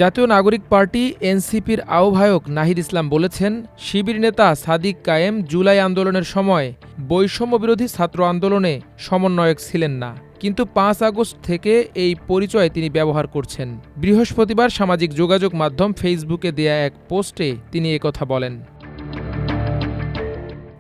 জাতীয় নাগরিক পার্টি এনসিপির আহ্বায়ক নাহিদ ইসলাম বলেছেন, শিবির নেতা সাদিক কায়েম জুলাই আন্দোলনের সময় বৈষম্যবিরোধী ছাত্র আন্দোলনে সমন্বয়ক ছিলেন না, কিন্তু ৫ আগস্ট থেকে এই পরিচয় তিনি ব্যবহার করছেন। বৃহস্পতিবার সামাজিক যোগাযোগ মাধ্যম ফেসবুকে দেয়া এক পোস্টে তিনি একথা বলেন।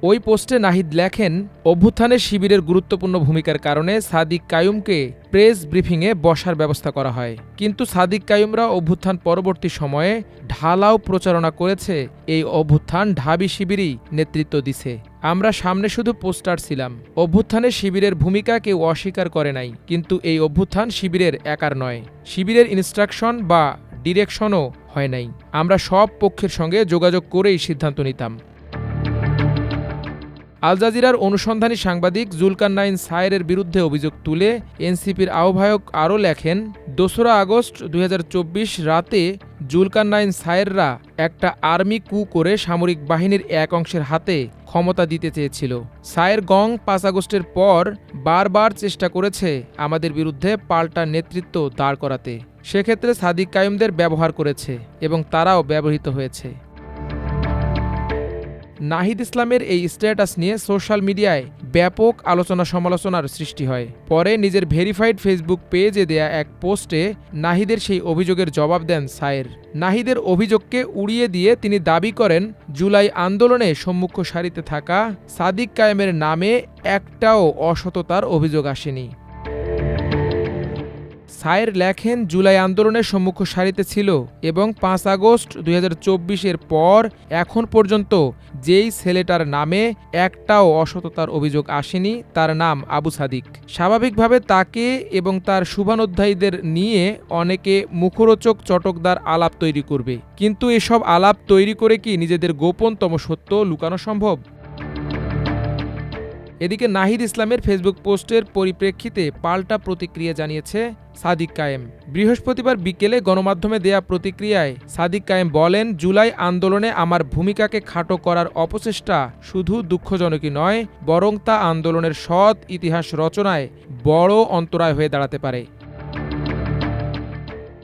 ওই পোস্টে নাহিদ লেখেন, অভ্যুত্থানে শিবিরের গুরুত্বপূর্ণ ভূমিকার কারণে সাদিক কায়ুমকে প্রেস ব্রিফিংয়ে বসার ব্যবস্থা করা হয়, কিন্তু সাদিক কায়ুমরা অভ্যুত্থান পরবর্তী সময়ে ঢালাও প্রচারণা করেছে এই অভ্যুত্থান ঢাবি শিবিরই নেতৃত্ব দিছে। আমরা সামনে শুধু পোস্টার ছিলাম। অভ্যুত্থানে শিবিরের ভূমিকা কেউ অস্বীকার করে নাই, কিন্তু এই অভ্যুত্থান শিবিরের একার নয়। শিবিরের ইনস্ট্রাকশন বা ডিরেকশনও হয় নাই। আমরা সব পক্ষের সঙ্গে যোগাযোগ করেই সিদ্ধান্ত নিতাম। আল জাজিরার অনুসন্ধানী সাংবাদিক জুলকারনাইন সায়েরের বিরুদ্ধে অভিযোগ তুলে এনসিপির আহ্বায়ক আরও লেখেন, ২রা আগস্ট ২০২৪ রাতে জুলকারনাইন সায়েররা একটা আর্মি কু করে সামরিক বাহিনীর এক অংশের হাতে ক্ষমতা দিতে চেয়েছিল। সায়ের গং ৫ আগস্টের পর বারবার চেষ্টা করেছে আমাদের বিরুদ্ধে পাল্টা নেতৃত্ব দাঁড় করাতে। সেক্ষেত্রে সাদিক কায়ুমদের ব্যবহার করেছে এবং তারাও ব্যবহৃত হয়েছে। নাহিদ ইসলামের এই স্ট্যাটাস নিয়ে সোশ্যাল মিডিয়ায় ব্যাপক আলোচনা সমালোচনার সৃষ্টি হয়। পরে নিজের ভেরিফাইড ফেসবুক পেজে দেয়া এক পোস্টে নাহিদের সেই অভিযোগের জবাব দেন সায়ের। নাহিদের অভিযোগকে উড়িয়ে দিয়ে তিনি দাবি করেন, জুলাই আন্দোলনে সম্মুখ সারিতে থাকা সাদিক কায়েমের নামে একটাও অসততার অভিযোগ আসেনি। সায়ের লেখেন, জুলাই আন্দোলনের সম্মুখ সারিতে ছিল এবং ৫ আগস্ট ২০২৪-এর পর এখন পর্যন্ত যেই ছেলেটার নামে একটাও অসততার অভিযোগ আসেনি তার নাম আবু সাদিক। স্বাভাবিকভাবে তাকে এবং তার শুভানুধ্যায়ীদের নিয়ে অনেকে মুখরোচক চটকদার আলাপ তৈরি করবে, কিন্তু এসব আলাপ তৈরি করে কি নিজেদের গোপনতম সত্য লুকানো সম্ভব? এদিকে নাহিদ ইসলামের ফেসবুক পোস্টের পরিপ্রেক্ষিতে পাল্টা প্রতিক্রিয়া জানিয়েছে সাদিক কায়েম। বৃহস্পতিবার বিকেলে গণমাধ্যমে দেয়া প্রতিক্রিয়ায় সাদিক কায়েম বলেন, জুলাই আন্দোলনে আমার ভূমিকাকে খাটো করার অপচেষ্টা শুধু দুঃখজনকই নয়, বরং তা আন্দোলনের সৎ ইতিহাস রচনায় বড় অন্তরায় হয়ে দাঁড়াতে পারে।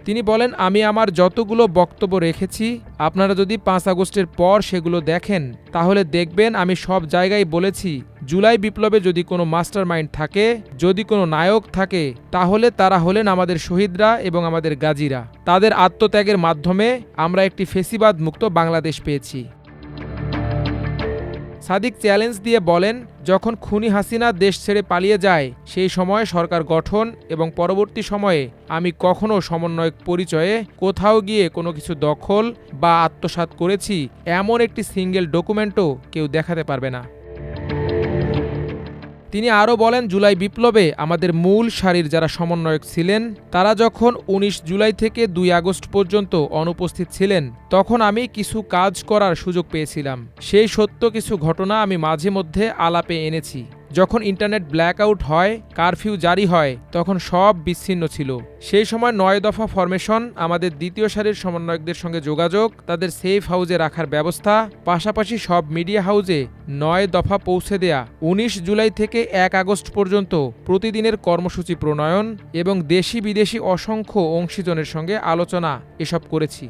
তিনি বলেন, আমি আমার যতগুলো বক্তব্য রেখেছি, আপনারা যদি ৫ আগস্টের পর সেগুলো দেখেন তাহলে দেখবেন আমি সব জায়গায় বলেছি, জুলাই বিপ্লবে যদি কোনো মাস্টার মাইন্ড থাকে, যদি কোনো নায়ক থাকে, তাহলে তারা হলেন আমাদের শহীদরা এবং আমাদের গাজীরা। তাদের আত্মত্যাগের মাধ্যমে আমরা একটি ফেসিবাদ মুক্ত বাংলাদেশ পেয়েছি। সাদিক চ্যালেঞ্জ দিয়ে বলেন, যখন খুনি হাসিনা দেশ ছেড়ে পালিয়ে যায় সেই সময় সরকার গঠন এবং পরবর্তী সময়ে আমি কখনো সমন্বয়ক পরিচয়ে কোথাও গিয়ে কোনো কিছু দখল বা আত্মসাৎ করেছি এমন একটি সিঙ্গেল ডকুমেন্টও কেউ দেখাতে পারবে না। তিনি আরও বলেন, জুলাই বিপ্লবে আমাদের মূল সারির যারা সমন্বয়ক ছিলেন তারা যখন ১৯ জুলাই থেকে ২ আগস্ট পর্যন্ত অনুপস্থিত ছিলেন, তখন আমি কিছু কাজ করার সুযোগ পেয়েছিলাম। সেই সত্য কিছু ঘটনা আমি মাঝে মধ্যে আলাপে এনেছি। যখন ইন্টারনেট ব্ল্যাকআউট হয়, কারফিউ জারি হয়, তখন সব বিচ্ছিন্ন ছিল। সেই সময় ৯ দফা ফরমেশন, আমাদের দ্বিতীয় সারির সমন্বয়কদের সঙ্গে যোগাযোগ, তাদের সেফ হাউজে রাখার ব্যবস্থা, পাশাপাশি সব মিডিয়া হাউজে ৯ দফা পৌঁছে দেয়া, ১৯ জুলাই থেকে ১ আগস্ট পর্যন্ত প্রতিদিনের কর্মসূচি প্রণয়ন এবং দেশি বিদেশি অসংখ্য অংশীজনের সঙ্গে আলোচনা এসব করেছি।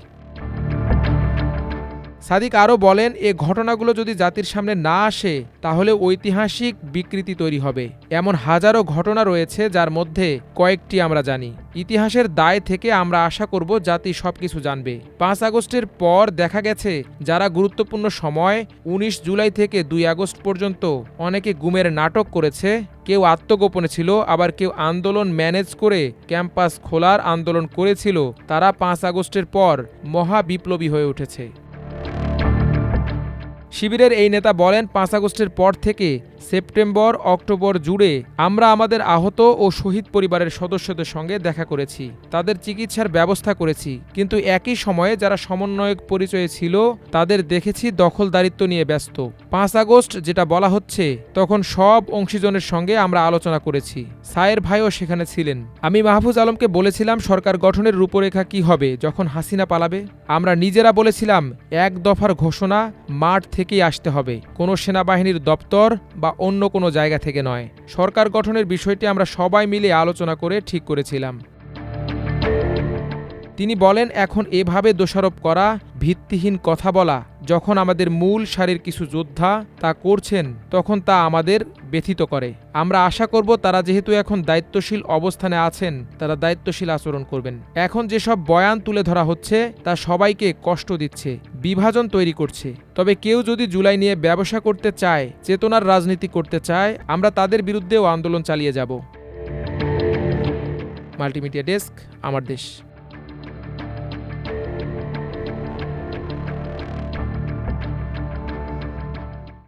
সাদিক আরও বলেন, এ ঘটনাগুলো যদি জাতির সামনে না আসে তাহলে ঐতিহাসিক বিকৃতি তৈরি হবে। এমন হাজারো ঘটনা রয়েছে যার মধ্যে কয়েকটি আমরা জানি। ইতিহাসের দায় থেকে আমরা আশা করব জাতি সবকিছু জানবে। ৫ আগস্টের পর দেখা গেছে যারা গুরুত্বপূর্ণ সময় ১৯ জুলাই থেকে ২ আগস্ট পর্যন্ত অনেকে গুমের নাটক করেছে, কেউ আত্মগোপনে ছিল, আবার কেউ আন্দোলন ম্যানেজ করে ক্যাম্পাস খোলার আন্দোলন করেছিল, তারা ৫ আগস্টের পর মহা বিপ্লবী হয়ে উঠেছে। শিবিরের এই নেতা বলেন, ৫ আগস্টের পর থেকে সেপ্টেম্বর অক্টোবর জুড়ে আমরা আমাদের আহত ও শহীদ পরিবারের সদস্যদের সঙ্গে দেখা করেছি, তাদের চিকিৎসার ব্যবস্থা করেছি, কিন্তু একই সময়ে যারা সমন্বয়ক পরিচয়ে ছিল তাদের দেখেছি দখলদারিত্ব নিয়ে ব্যস্ত। ৫ আগস্ট যেটা বলা হচ্ছে তখন সব অংশীজনের সঙ্গে আমরা আলোচনা করেছি। সায়ের ভাইও সেখানে ছিলেন। আমি মাহফুজ আলমকে বলেছিলাম সরকার গঠনের রূপরেখা কি হবে যখন হাসিনা পালাবে। আমরা নিজেরা বলেছিলাম ১ দফার ঘোষণা মাঠ থেকেই আসতে হবে, কোনো সেনাবাহিনীর দপ্তর বা অন্য কোনো জায়গা থেকে নয়। সরকার গঠনের বিষয়টি আমরা সবাই মিলে আলোচনা করে ঠিক করেছিলাম। তিনি বলেন, এখন এভাবে দোষারোপ করা, ভিত্তিহীন কথা বলা, যখন আমাদের মূল সারির কিছু যোদ্ধা তা করছেন তখন তা আমাদের ব্যথিত করে। আমরা আশা করব তারা যেহেতু এখন দায়িত্বশীল অবস্থানে আছেন তারা দায়িত্বশীল আচরণ করবেন। এখন যেসব বয়ান তুলে ধরা হচ্ছে তা সবাইকে কষ্ট দিচ্ছে, বিভাজন তৈরি করছে। তবে কেউ যদি জুলাই নিয়ে ব্যবসা করতে চায়, চেতনার রাজনীতি করতে চায়, আমরা তাদের বিরুদ্ধেও আন্দোলন চালিয়ে যাব। মাল্টিমিডিয়া ডেস্ক, আমার দেশ।